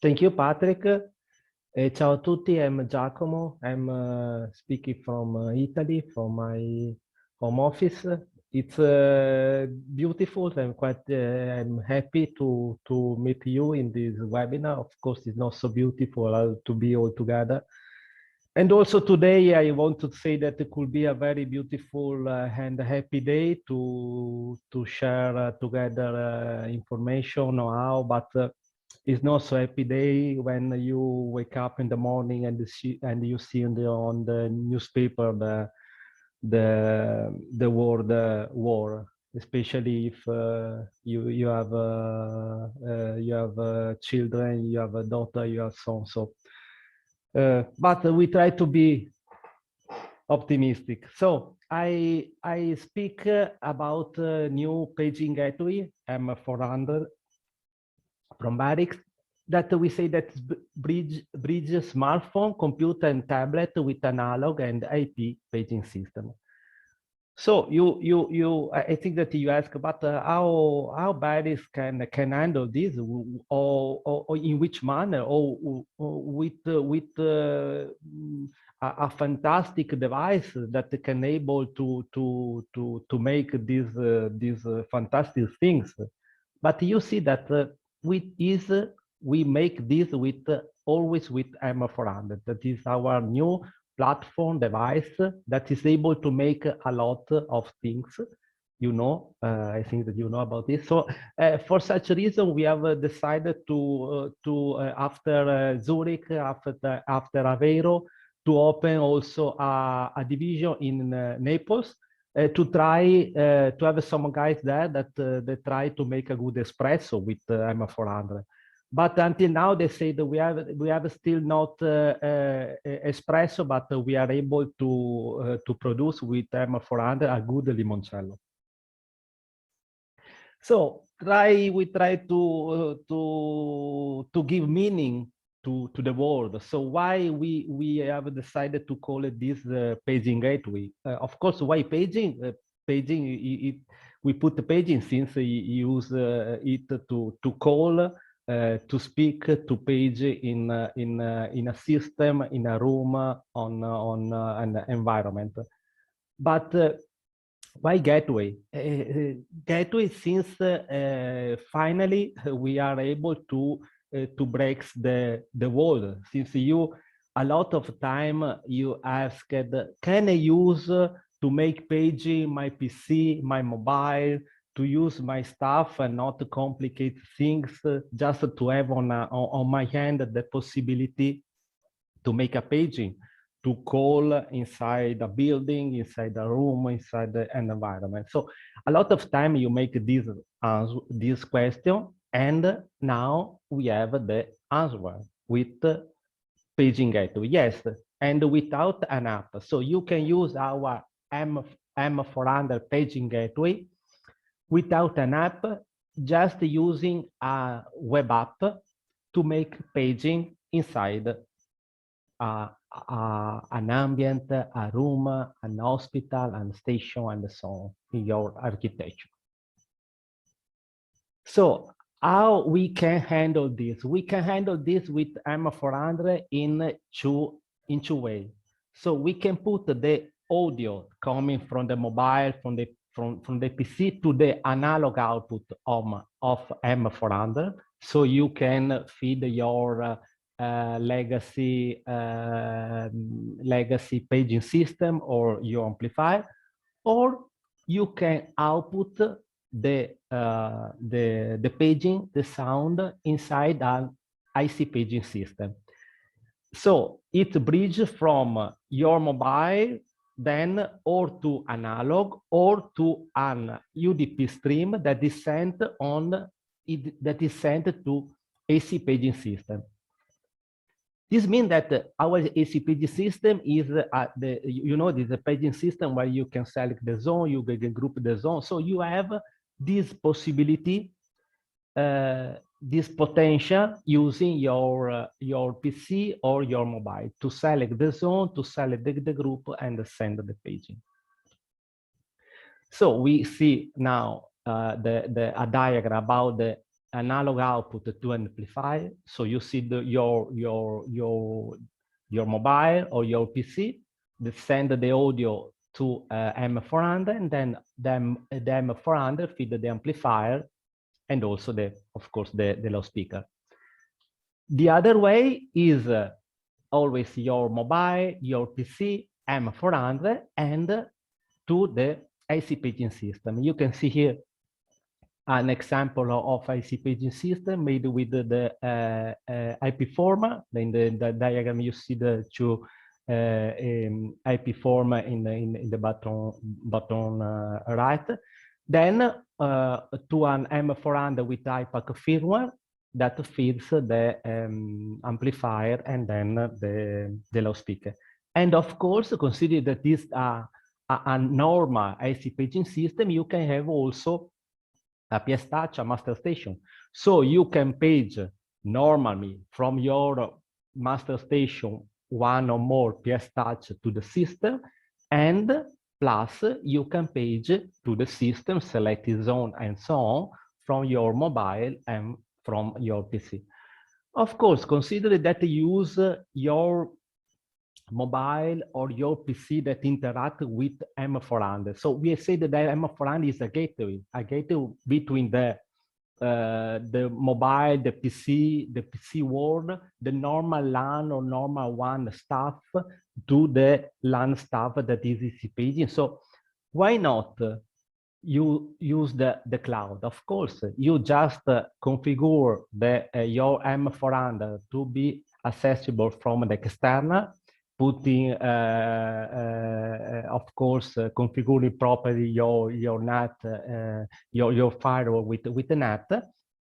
Thank you, Patrick. Ciao a tutti, I'm Giacomo. I'm speaking from Italy, from my home office. It's beautiful. I'm happy to meet you in this webinar. Of course, it's not so beautiful to be all together. And also today, I want to say that it could be a very beautiful and happy day to share together information, know-how, but it's not so happy day when you wake up in the morning and you see on the newspaper the word war, especially if you have children, you have a daughter, you have son. So, but we try to be optimistic. So I speak about new paging gateway M400 from Barix, that we say that bridge smartphone, computer, and tablet with analog and IP paging system. So I think that you ask about how Barix can handle this, or in which manner, or with a fantastic device that can able to make these fantastic things. But you see that we make this with always with M400. That is our new platform device that is able to make a lot of things. You know, I think that you know about this. So for such a reason, we have decided after Zurich, after Aveiro, to open also a division in Naples, to try to have some guys there that they try to make a good espresso with M400. But until now, they say that we have still not espresso, but we are able to produce with M400 a good limoncello. So we try to give meaning to the word. So why we have decided to call it this paging gateway? Of course, why paging? Paging, we put the paging since we use it to call, to speak, to page in a system, in a room, on an environment. But why gateway? Gateway, since finally we are able to break the wall. Since a lot of time you asked, can I use to make paging my PC, my mobile, to use my stuff and not to complicate things, just to have on my hand the possibility to make a paging, to call inside a building, inside a room, inside an environment. So a lot of time you make this question, and now we have the answer with paging gateway. Yes, and without an app. So you can use our M400 paging gateway without an app, just using a web app to make paging inside an ambient, a room, an hospital, and station, and so on in your architecture. So how we can handle this? We can handle this with M400 in two ways. So we can put the audio coming from the mobile, from the PC to the analog output of M400. So you can feed your legacy paging system or your amplifier, or you can output the paging, the sound inside an IC paging system. So it bridges from your mobile then or to analog or to an UDP stream that is sent to AC paging system. This means that our AC paging system is this paging system where you can select the zone, you can group the zone. So you have this possibility, this potential using your PC or your mobile to select the zone, to select the group, and send the paging. So we see now a diagram about the analog output to an amplifier. So you see your mobile or your PC, that send the audio to M400, and then the M400 feed the amplifier and also of course the loudspeaker. The other way is always your mobile, your PC, M400, and to the IC paging system. You can see here an example of IC paging system made with the IP format. In the diagram, you see the two IP format in the bottom right. Then to an M400 with IPAC firmware that feeds the amplifier and then the loudspeaker. And of course, consider that this a normal IC paging system, you can have also a PS Touch, a master station. So you can page normally from your master station one or more PS Touch to the system, and plus you can page to the system, selected zone and so on, from your mobile and from your PC. Of course, consider that you use your mobile or your PC that interact with M400. So we say that M400 is a gateway between the mobile, the PC world, the normal LAN or normal WAN stuff to the LAN stuff that is IC paging. So why not you use the cloud? Of course, you just configure your M400 to be accessible from the external, putting, of course, configuring properly your NAT, your firewall with the NAT,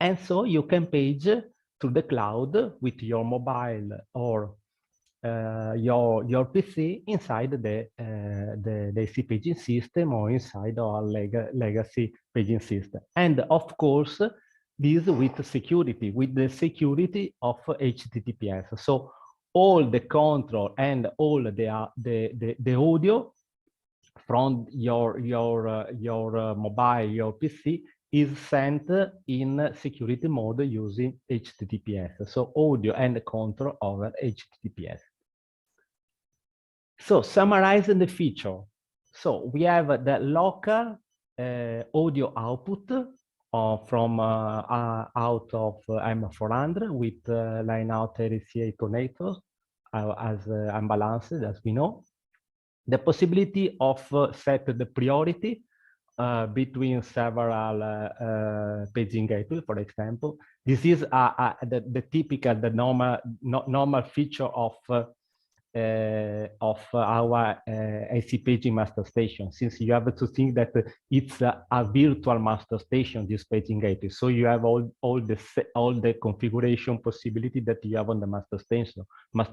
and so you can page to the cloud with your mobile or your PC inside the IC paging system or inside our legacy paging system. And of course, this with security, with the security of HTTPS. So all the control and all the audio from your mobile, your PC is sent in security mode using HTTPS. So audio and control over HTTPS. So summarizing the feature. So we have the local audio output from out of M400 with line out RCA connectors as unbalanced, as we know. The possibility of set the priority between several paging gateways, for example. This is the typical, the normal feature of our IC paging master station, since you have to think that it's a virtual master station, this paging gateway. So you have all the configuration possibility that you have on the master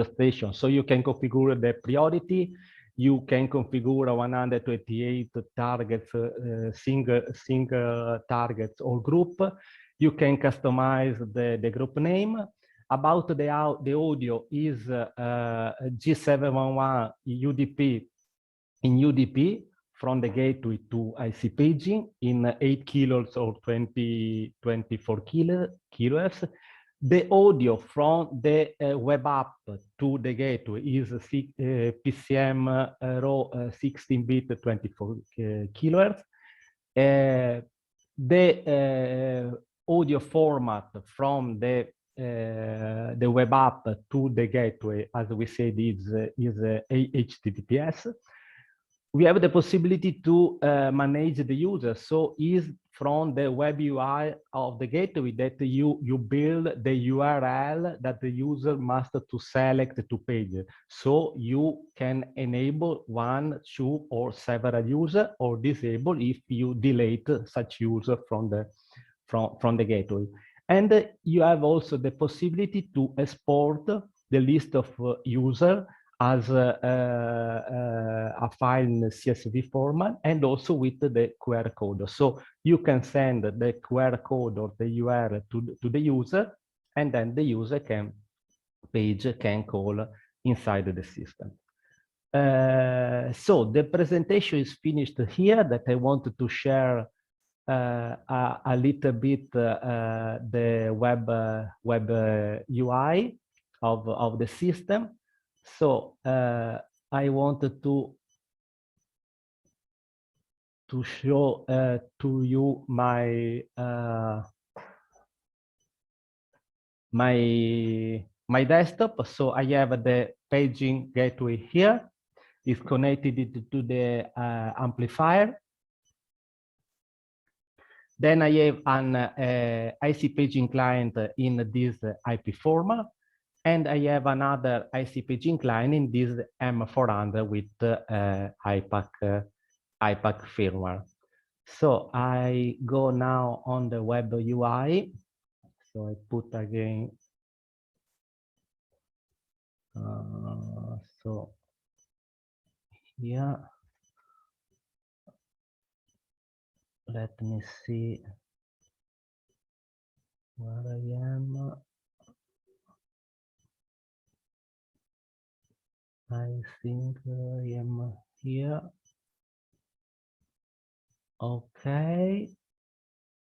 station. So you can configure the priority. You can configure 128 targets, single targets or group. You can customize the group name. About the audio is G711 UDP in UDP from the gateway to IC paging in 8 kilohertz or 24 kilohertz. The audio from the web app to the gateway is PCM raw 16-bit 24 kilohertz. The audio format from the web app to the gateway, as we said, is HTTPS. We have the possibility to manage the user. So is from the web UI of the gateway that you build the URL that the user must to select to page. So you can enable 1, 2, or several users, or disable if you delete such user from the gateway. And you have also the possibility to export the list of users as a file in CSV format, and also with the QR code. So you can send the QR code or the URL to the user, and then the user can call inside the system. So the presentation is finished here, that I wanted to share a little bit the web UI of the system. So I wanted to show to you my my desktop. So I have the paging gateway here. It's connected to the amplifier. Then I have an IC paging client in this IP format, and I have another IC paging client in this M400 with IPAC firmware. So I go now on the web UI. So I put again. So here, let me see where I am. I think I am here. Okay.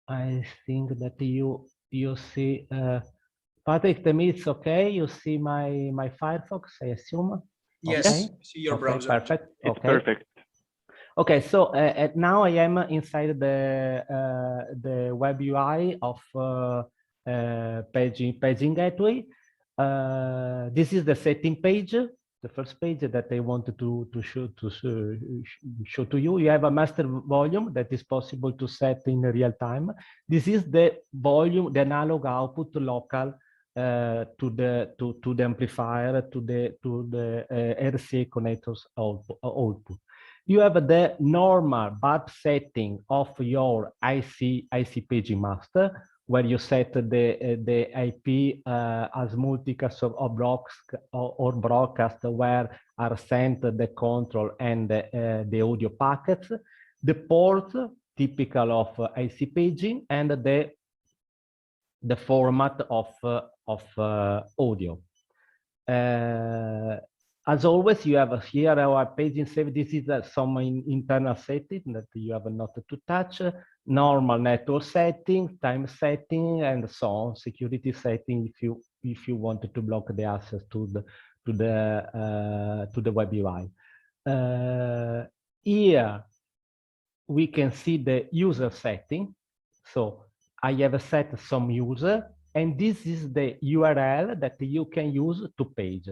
I think that you see Patrick, to me it's okay. You see my Firefox, I assume. Yes, okay. See your okay, browser. Perfect. It's okay. perfect. Okay, so now I am inside the web UI of paging gateway. This is the setting page, the first page that I wanted to show to you. You have a master volume that is possible to set in real time. This is the volume, the analog output local to the amplifier, to the RCA connectors output. You have the normal bulb setting of your IC paging master, where you set the IP as multicast of blocks or broadcast where are sent the control and the audio packets, the ports typical of IC paging, and the format of audio. As always, you have here our paging save. This is some internal setting that you have not to touch. Normal network setting, time setting, and so on. Security setting if you wanted to block the access to the web UI. Here we can see the user setting. So I have set some user, and this is the URL that you can use to page.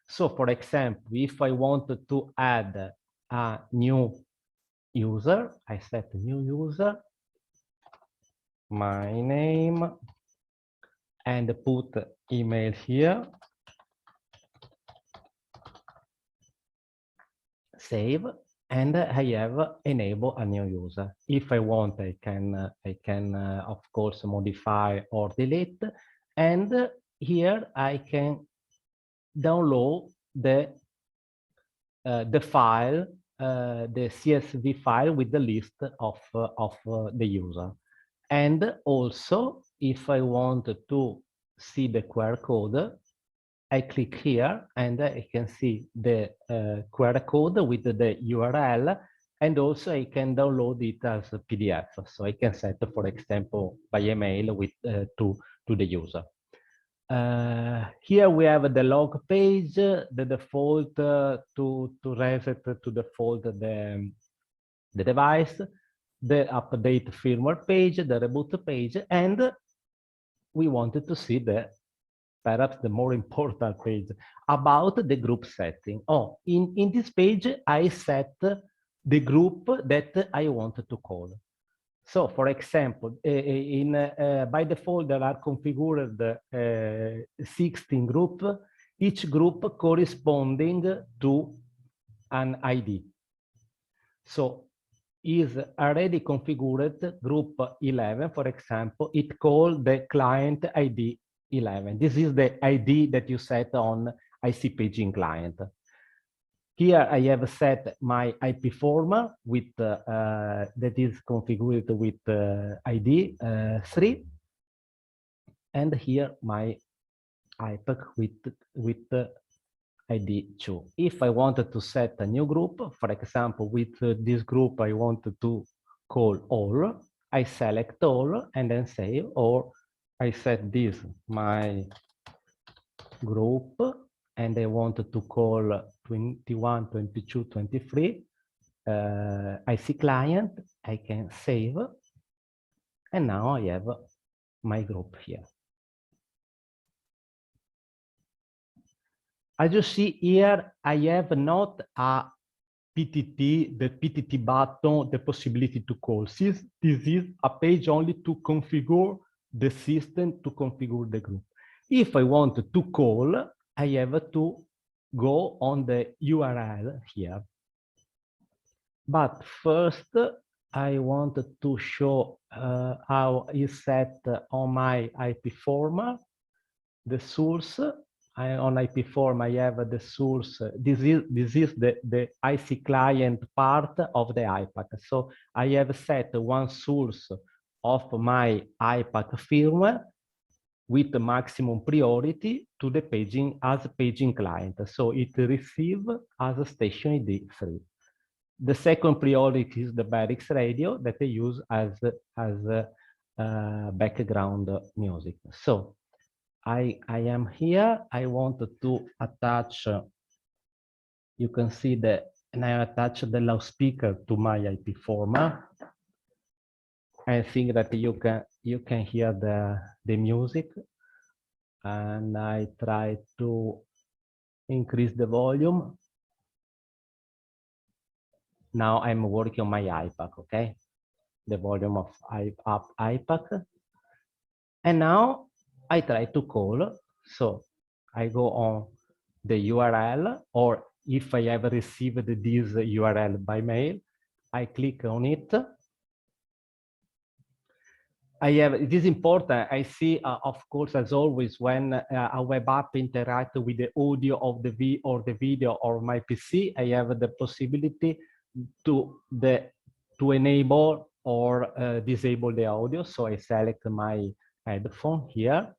So for example, if I wanted to add a new user, I set a new user, my name, and put email here, save, and I have enable a new user. If I want, I can of course modify or delete, and here I can download the file, the CSV file with the list of the user. And also, if I want to see the QR code, I click here and I can see the QR code with the URL, and also I can download it as a PDF. So I can set, for example, by email with to the user. Here we have the log page, the default to reset to default the device, the update firmware page, the reboot page, and we wanted to see perhaps the more important page about the group setting. Oh, in this page, I set the group that I wanted to call. So, for example, by default, there are configured 16 groups, each group corresponding to an ID. So, is already configured group 11, for example, it called the client ID 11. This is the ID that you set on IC paging client. Here I have set my IP format with that is configured with ID 3, and here my IPAC with ID 2. If I wanted to set a new group, for example, with this group I wanted to call all, I select all and then save, or I set this my group and I want to call 21, 22, 23. I see client, I can save, and now I have my group here. As you see here, I have not a PTT, the PTT button, the possibility to call. This is a page only to configure the system, to configure the group. If I want to call, I have to go on the URL here. But first, I want to show how is set on my IP format, the source. On IP form, I have the source. This is the IC client part of the IPAC. So I have set one source of my IPAC firmware with the maximum priority to the paging as paging client. So it receives as a station ID 3. The second priority is the Barix radio that I use as background music. So I am here. I want to attach, you can see that, and I attach the loudspeaker to my IP format. I think that you can hear the music, and I try to increase the volume. Now I'm working on my IPAC, okay? The volume of IPAC. And now I try to call. So I go on the URL, or if I have received this URL by mail, I click on it. It is important. I see, of course, as always, when a web app interacts with the audio of the video or my PC, I have the possibility to enable or disable the audio. So I select my headphone here.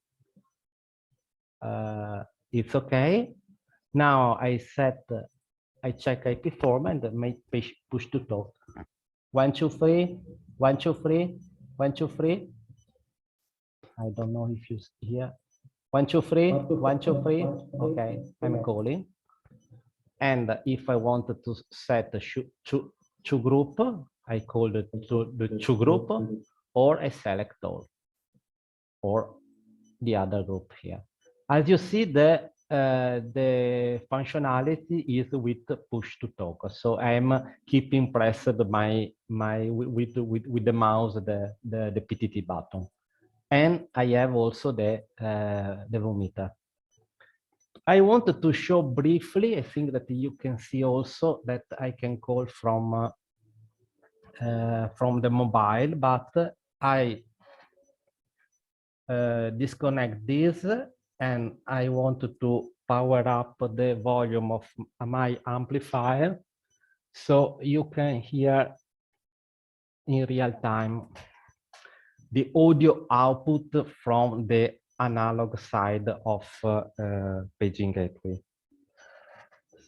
It's okay. Now I check IP format and make push to talk. 1, 2, 3, 1, 2, 3, 1, 2, 3. I don't know if you hear. 1, 2, 3, 1, 2, 3. Okay, I'm calling. And if I wanted to set a two group, I call it the two group, or I select all, or the other group here. As you see, the functionality is with push to talk. So I'm keeping pressed with the mouse the PTT button, and I have also the meter. I wanted to show briefly. I think that you can see also that I can call from the mobile, but I disconnect this, and I wanted to power up the volume of my amplifier so you can hear in real time the audio output from the analog side of paging gateway.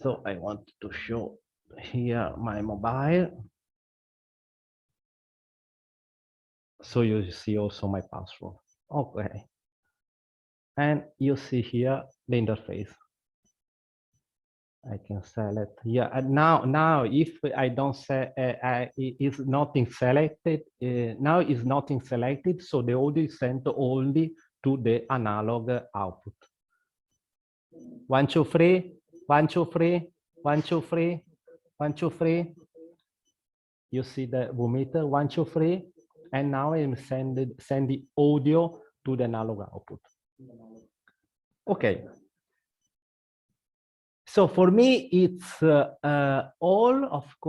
So I want to show here my mobile. So you see also my password. Okay. And you see here the interface. I can select here. And now if I don't say is nothing selected, now is nothing selected, so the audio is sent only to the analog output. 1, 2, 3, 1, 2, 3, 1, 2, 3, 1, 2, 3. You see the meter 1, 2, 3, and now I'm sending audio to the analog output. Okay. So for me, it's all, of course.